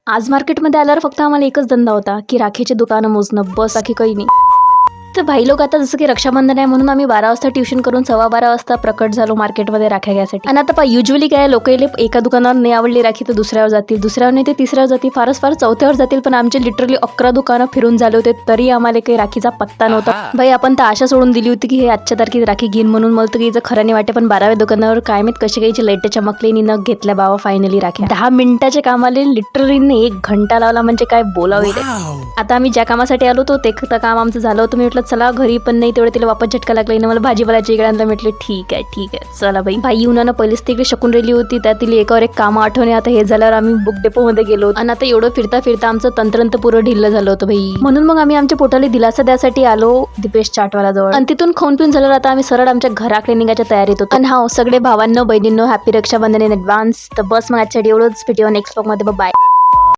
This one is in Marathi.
आज मार्केटमध्ये आल्यावर फक्त आम्हाला एकच धंदा होता की राखीचे दुकानं मोजणं, बस, बाकी काही नाही. तर भाई लोक आता जसं की रक्षाबंधन आहे म्हणून आम्ही 12 वाजता ट्युशन करून 12:15 वाजता प्रकट झालो मार्केटमध्ये राख्या घ्यायसाठी. आणि आता युजली काय लोक एका दुकानावर नाही आवडली राखी तर दुसऱ्यावर जातील, दुसऱ्यावर नाही ते तिसऱ्यावर जातील, फारच फार चौथ्यावर जातील. पण आमचे लिटरली 11 दुकानं फिरून झाले होते तरी आम्हाला काही राखीचा पत्ता नव्हता. भाई आपण तर आशा सोडून दिली होती की हे आजच्या तारखेत राखी घेईन म्हणून. मला तर हिचं खरं नाही वाटे. पण 12व्या दुकानावर काय माहित कशी काहीची लाईट चमकली न घेतल्या बाबा फायनली राख्या. 10 मिनिटाच्या कामाला लिटरली 1 घंटा लावला म्हणजे काय बोलावे. आता आम्ही ज्या कामासाठी आलो होतो ते काम आमचं झालं होतं. मी म्हटलं चला घरी, पण नाही तेवढं तिला वापस झटका लागला. मला भाजीपाल्याच्या इकडे आणलं. म्हटलं ठीक आहे चला बाई. भाई उन्हानं पहिलेच तिकडे शकून राहिली होती, त्या तिला एकावर एक काम आठवणे. आता हे झाल्यावर आम्ही बुक डेपो मध्ये गेलो आणि आता एवढं फिरता फिरता आमचं तंत्रंत पुरं ढिल्लं झालं होतं भाई. म्हणून मग आम्ही आमच्या पोटाला दिलासा द्यासाठी आलो दीपेश चाटवाला जवळ. आणि तिथून खाऊन पिऊन झाल्यावर आता आम्ही सरळ आमच्या घराकडे निघायच्या तयारीत होतो. आणि हा सगळे भावांनो बहिणींनो हॅपी रक्षाबंधन इन ऍडव्हान्स. तर बस मग आजच्या एवढंच. भेटूया नेक्स्ट ब्लॉग मध्ये. बाय.